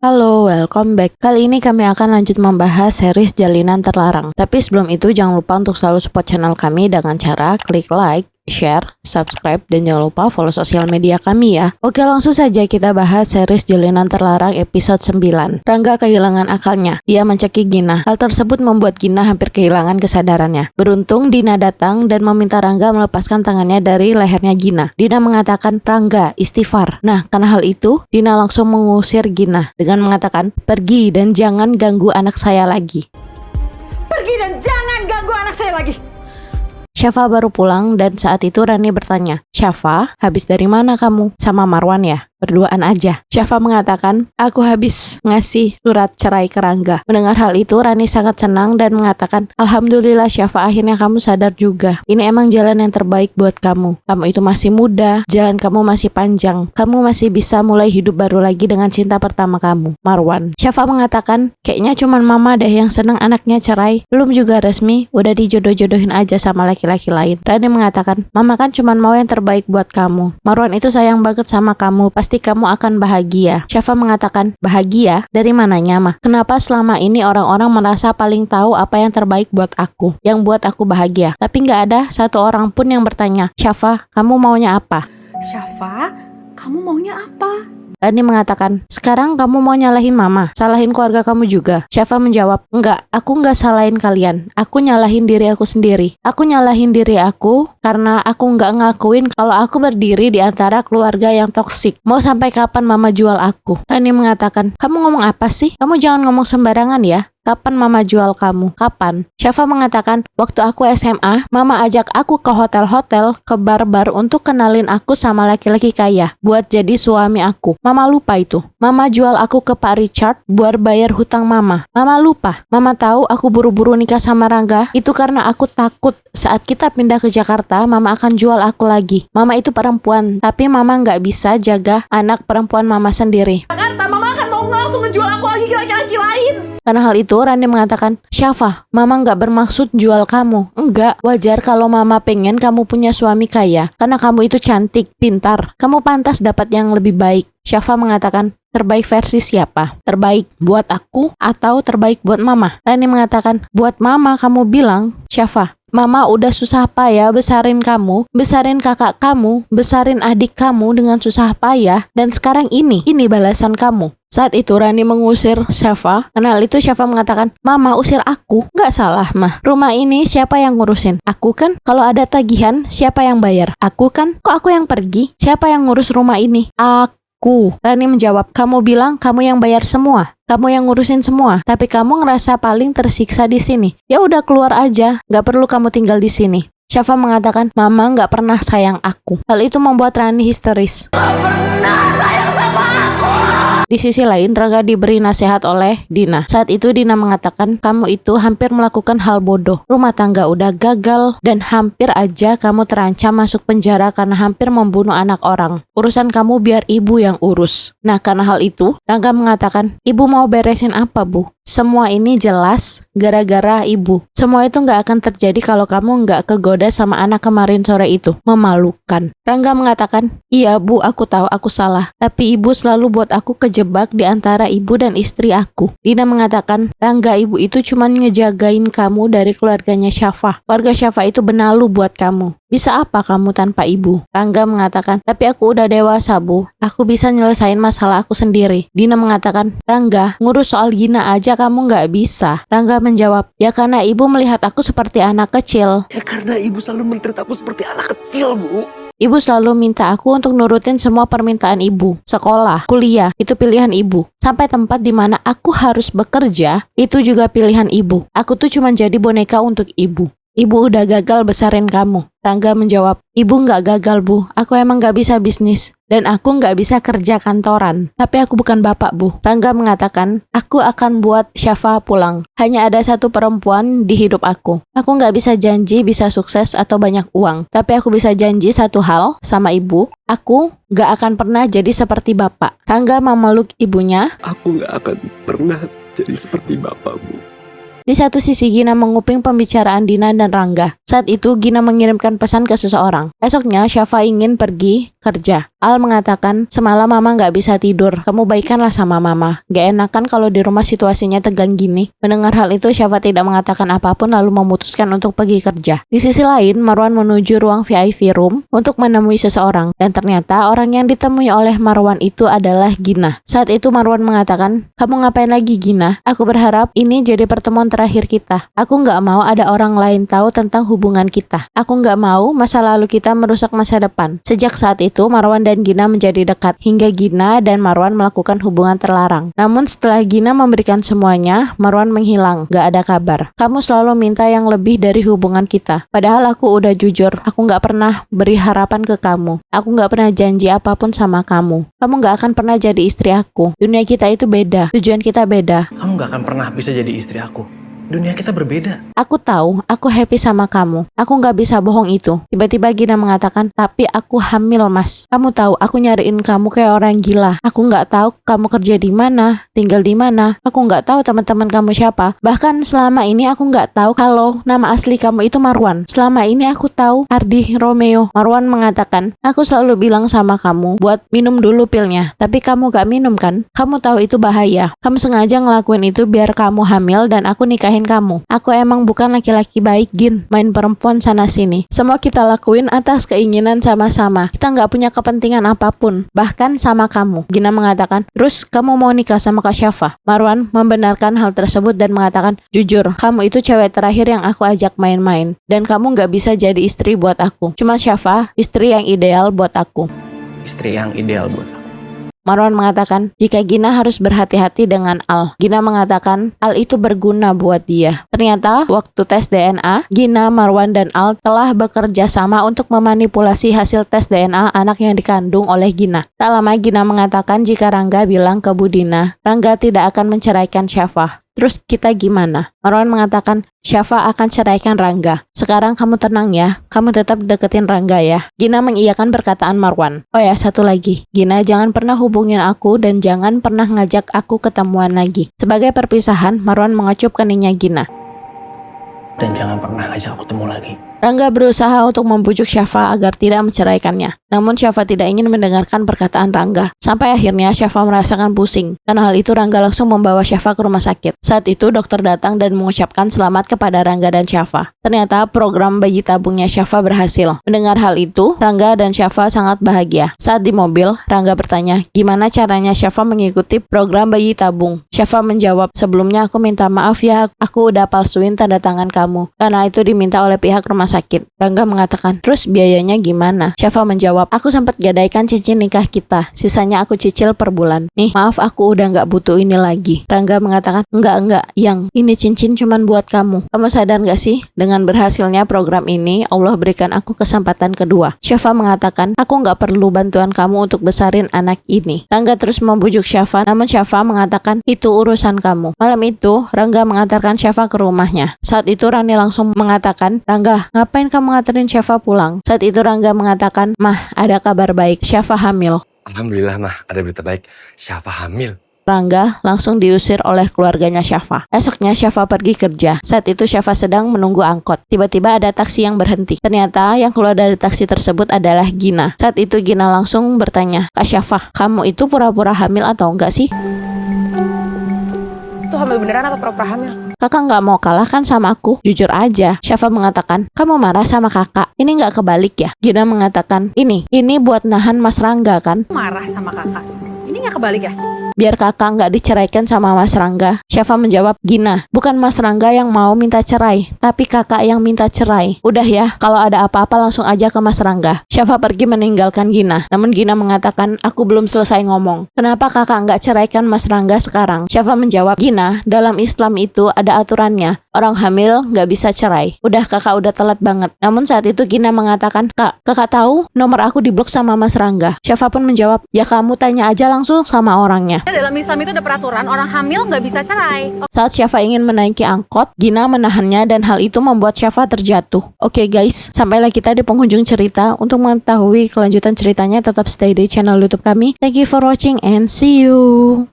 Halo, welcome back. Kali ini kami akan lanjut membahas series Jalinan Terlarang. Tapi sebelum itu jangan lupa untuk selalu support channel kami dengan cara klik like, share, subscribe, dan jangan lupa follow sosial media kami ya. Oke, langsung saja kita bahas series Jalinan Terlarang episode 9. Rangga kehilangan akalnya. Dia mencekik Gina. Hal tersebut membuat Gina hampir kehilangan kesadarannya. Beruntung Dina datang dan meminta Rangga melepaskan tangannya dari lehernya Gina. Dina mengatakan, "Rangga, istighfar." Nah, karena hal itu, Dina langsung mengusir Gina dengan mengatakan, "Pergi dan jangan ganggu anak saya lagi." Pergi dan jangan ganggu anak saya lagi. Syafa baru pulang dan saat itu Rani bertanya, "Syafa, habis dari mana kamu? Sama Marwan ya? Berduaan aja." Syafa mengatakan, "Aku habis ngasih surat cerai ke Rangga." Mendengar hal itu, Rani sangat senang dan mengatakan, "Alhamdulillah Syafa, akhirnya kamu sadar juga. Ini emang jalan yang terbaik buat kamu. Kamu itu masih muda, jalan kamu masih panjang. Kamu masih bisa mulai hidup baru lagi dengan cinta pertama kamu, Marwan." Syafa mengatakan, "Kayaknya cuman mama deh yang senang anaknya cerai. Belum juga resmi, udah dijodoh-jodohin aja sama laki-laki lain." Rani mengatakan, "Mama kan cuman mau yang terbaik buat kamu. Marwan itu sayang banget sama kamu. Pasti kamu akan bahagia." Syafa mengatakan, "Bahagia? Dari mananya mah? Kenapa selama ini orang-orang merasa paling tahu apa yang terbaik buat aku, yang buat aku bahagia? Tapi nggak ada satu orang pun yang bertanya, 'Syafa, kamu maunya apa?'" Syafa, kamu maunya apa? Rani mengatakan, "Sekarang kamu mau nyalahin mama? Salahin keluarga kamu juga?" Syafa menjawab, "Enggak, aku nggak salahin kalian. Aku nyalahin diri aku sendiri. Aku nyalahin diri aku karena aku nggak ngakuin kalau aku berdiri di antara keluarga yang toksik. Mau sampai kapan mama jual aku?" Rani mengatakan, "Kamu ngomong apa sih? Kamu jangan ngomong sembarangan ya. Kapan mama jual kamu? Kapan?" Syafa mengatakan, "Waktu aku SMA, mama ajak aku ke hotel-hotel, ke bar-bar untuk kenalin aku sama laki-laki kaya, buat jadi suami aku. Mama lupa itu. Mama jual aku ke Pak Richard buat bayar hutang mama. Mama lupa. Mama tahu aku buru-buru nikah sama Rangga, itu karena aku takut saat kita pindah ke Jakarta, mama akan jual aku lagi. Mama itu perempuan, tapi mama nggak bisa jaga anak perempuan mama sendiri. Jakarta, mama akan mau langsung ngejual aku lagi ke laki-laki lain. Karena hal itu, Rani mengatakan, "Syafa, mama nggak bermaksud jual kamu. Enggak, wajar kalau mama pengen kamu punya suami kaya. Karena kamu itu cantik, pintar. Kamu pantas dapat yang lebih baik." Syafa mengatakan, "Terbaik versi siapa? Terbaik buat aku atau terbaik buat mama?" Rani mengatakan, "Buat mama kamu bilang, Syafa. Mama udah susah payah besarin kamu, besarin kakak kamu, besarin adik kamu dengan susah payah, dan sekarang ini balasan kamu." Saat itu Rani mengusir Syafa. Karena hal itu Syafa mengatakan, "Mama usir aku? Nggak salah mah. Rumah ini siapa yang ngurusin? Aku kan. Kalau ada tagihan, siapa yang bayar? Aku kan. Kok aku yang pergi? Siapa yang ngurus rumah ini? Aku." Rani menjawab, "Kamu bilang kamu yang bayar semua. Kamu yang ngurusin semua. Tapi kamu ngerasa paling tersiksa di sini. Ya udah keluar aja. Nggak perlu kamu tinggal di sini." Syafa mengatakan, "Mama nggak pernah sayang aku." Hal itu membuat Rani histeris. Di sisi lain, Rangga diberi nasihat oleh Dina. Saat itu Dina mengatakan, "Kamu itu hampir melakukan hal bodoh. Rumah tangga udah gagal dan hampir aja kamu terancam masuk penjara karena hampir membunuh anak orang. Urusan kamu biar ibu yang urus." Nah, karena hal itu, Rangga mengatakan, "Ibu mau beresin apa, Bu? Semua ini jelas gara-gara ibu. Semua itu nggak akan terjadi kalau kamu nggak kegoda sama anak kemarin sore itu. Memalukan." Rangga mengatakan, "Iya Bu, aku tahu aku salah. Tapi ibu selalu buat aku kejebak di antara ibu dan istri aku." Dina mengatakan, "Rangga, ibu itu cuma ngejagain kamu dari keluarganya Syafa. Keluarga Syafa itu benalu buat kamu. Bisa apa kamu tanpa ibu?" Rangga mengatakan, "Tapi aku udah dewasa Bu. Aku bisa nyelesain masalah aku sendiri." Dina mengatakan, "Rangga, ngurus soal Gina aja kamu nggak bisa." Rangga menjawab, "Ya karena ibu melihat aku seperti anak kecil." Ya karena ibu selalu men-treat aku seperti anak kecil, Bu. "Ibu selalu minta aku untuk nurutin semua permintaan ibu. Sekolah, kuliah, itu pilihan ibu. Sampai tempat di mana aku harus bekerja, itu juga pilihan ibu. Aku tuh cuma jadi boneka untuk ibu. Ibu udah gagal besarin kamu." Rangga menjawab, "Ibu nggak gagal Bu, aku emang nggak bisa bisnis. Dan aku nggak bisa kerja kantoran. Tapi aku bukan bapak Bu." Rangga mengatakan, "Aku akan buat Syafa pulang. Hanya ada satu perempuan di hidup aku. Aku nggak bisa janji bisa sukses atau banyak uang. Tapi aku bisa janji satu hal sama ibu. Aku nggak akan pernah jadi seperti bapak." Rangga memeluk ibunya. Aku gak akan pernah jadi seperti bapak, Bu. Di satu sisi Gina menguping pembicaraan Dina dan Rangga. Saat itu Gina mengirimkan pesan ke seseorang. Esoknya Syafa ingin pergi kerja. Al mengatakan, semalam mama gak bisa tidur. Kamu baikanlah sama mama. Gak enakan kalau di rumah situasinya tegang gini. Mendengar hal itu, Syafa tidak mengatakan apapun lalu memutuskan untuk pergi kerja. Di sisi lain, Marwan menuju ruang VIP room untuk menemui seseorang. Dan ternyata orang yang ditemui oleh Marwan itu adalah Gina. Saat itu Marwan mengatakan, kamu ngapain lagi Gina? Aku berharap ini jadi pertemuan terakhir kita. Aku gak mau ada orang lain tahu tentang hubungan kita. Aku gak mau masa lalu kita merusak masa depan. Sejak saat itu, Marwan dan Gina menjadi dekat, hingga Gina dan Marwan melakukan hubungan terlarang. Namun setelah Gina memberikan semuanya, Marwan menghilang, gak ada kabar. Kamu selalu minta yang lebih dari hubungan kita. Padahal aku udah jujur, aku gak pernah beri harapan ke kamu. Aku gak pernah janji apapun sama kamu. Kamu gak akan pernah jadi istri aku. Dunia kita itu beda, tujuan kita beda. Kamu gak akan pernah bisa jadi istri aku. Dunia kita berbeda. Aku tahu, aku happy sama kamu. Aku gak bisa bohong itu. Tiba-tiba Gina mengatakan, tapi aku hamil mas. Kamu tahu, aku nyariin kamu kayak orang gila. Aku gak tahu kamu kerja di mana, tinggal di mana. Aku gak tahu teman-teman kamu siapa. Bahkan selama ini aku gak tahu kalau nama asli kamu itu Marwan. Selama ini aku tahu Ardi Romeo. Marwan mengatakan, aku selalu bilang sama kamu buat minum dulu pilnya. Tapi kamu gak minum kan? Kamu tahu itu bahaya. Kamu sengaja ngelakuin itu biar kamu hamil dan aku nikahin kamu. Aku emang bukan laki-laki baik, Gin. Main perempuan sana-sini. Semua kita lakuin atas keinginan sama-sama. Kita nggak punya kepentingan apapun. Bahkan sama kamu. Gina mengatakan, terus kamu mau nikah sama Kak Syafa? Marwan membenarkan hal tersebut dan mengatakan, jujur, kamu itu cewek terakhir yang aku ajak main-main. Dan kamu nggak bisa jadi istri buat aku. Cuma Syafa, istri yang ideal buat aku. Istri yang ideal buat aku. Marwan mengatakan, jika Gina harus berhati-hati dengan Al. Gina mengatakan, Al itu berguna buat dia. Ternyata, waktu tes DNA, Gina, Marwan, dan Al telah bekerja sama untuk memanipulasi hasil tes DNA anak yang dikandung oleh Gina. Tak lama Gina mengatakan jika Rangga bilang ke Budina, Rangga tidak akan menceraikan Syafa. Terus kita gimana? Marwan mengatakan, Syafa akan ceraikan Rangga. Sekarang kamu tenang ya, kamu tetap deketin Rangga ya. Gina mengiyakan perkataan Marwan. Oh ya, satu lagi. Gina, jangan pernah hubungin aku dan jangan pernah ngajak aku ketemuan lagi. Sebagai perpisahan, Marwan mengecup keningnya Gina. Dan jangan pernah ajak aku ketemu lagi. Rangga berusaha untuk membujuk Syafa agar tidak menceraikannya. Namun Syafa tidak ingin mendengarkan perkataan Rangga. Sampai akhirnya Syafa merasakan pusing. Karena hal itu Rangga langsung membawa Syafa ke rumah sakit. Saat itu dokter datang dan mengucapkan selamat kepada Rangga dan Syafa. Ternyata program bayi tabungnya Syafa berhasil. Mendengar hal itu, Rangga dan Syafa sangat bahagia. Saat di mobil, Rangga bertanya, gimana caranya Syafa mengikuti program bayi tabung? Syafa menjawab, sebelumnya aku minta maaf ya, aku udah palsuin tanda tangan kamu. Karena itu diminta oleh pihak rumah sakit. Rangga mengatakan, terus biayanya gimana? Syafa menjawab, aku sempat gadaikan cincin nikah kita. Sisanya aku cicil per bulan. Nih, maaf aku udah nggak butuh ini lagi. Rangga mengatakan, enggak, yang ini cincin cuman buat kamu. Kamu sadar nggak sih? Dengan berhasilnya program ini, Allah berikan aku kesempatan kedua. Syafa mengatakan, aku nggak perlu bantuan kamu untuk besarin anak ini. Rangga terus membujuk Syafa, namun Syafa mengatakan, itu urusan kamu. Malam itu, Rangga mengantarkan Syafa ke rumahnya. Saat itu Rani langsung mengatakan, Rangga, ngapain kamu nganterin Syafa pulang? Saat itu Rangga mengatakan, Mah, ada kabar baik, Syafa hamil. Alhamdulillah mah, ada berita baik. Syafa hamil. Rangga langsung diusir oleh keluarganya Syafa. Esoknya Syafa pergi kerja. Saat itu Syafa sedang menunggu angkot. Tiba-tiba ada taksi yang berhenti. Ternyata yang keluar dari taksi tersebut adalah Gina. Saat itu Gina langsung bertanya, Kak Syafa, kamu itu pura-pura hamil atau enggak sih? Itu hamil beneran atau pura-pura hamil? Kakak nggak mau kalah kan sama aku? Jujur aja. Syafa mengatakan, kamu marah sama kakak. Ini nggak kebalik ya? Gina mengatakan, ini buat nahan Mas Rangga kan? Marah sama kakak. Ini nggak kebalik ya? Biar kakak nggak diceraikan sama Mas Rangga. Syafa menjawab, Gina, bukan Mas Rangga yang mau minta cerai, tapi kakak yang minta cerai. Udah ya, kalau ada apa-apa langsung aja ke Mas Rangga. Syafa pergi meninggalkan Gina. Namun Gina mengatakan, aku belum selesai ngomong. Kenapa kakak nggak ceraikan Mas Rangga sekarang? Syafa menjawab, Gina, dalam Islam itu ada aturannya. Orang hamil nggak bisa cerai. Udah kakak udah telat banget. Namun saat itu Gina mengatakan, kakak tahu nomor aku diblok sama Mas Rangga. Syafa pun menjawab, ya kamu tanya aja langsung sama orangnya. Dalam Islam itu ada peraturan orang hamil nggak bisa cerai. Saat Syafa ingin menaiki angkot, Gina menahannya dan hal itu membuat Syafa terjatuh. Oke guys, sampailah kita di penghujung cerita. Untuk mengetahui kelanjutan ceritanya tetap stay di channel YouTube kami. Thank you for watching and see you.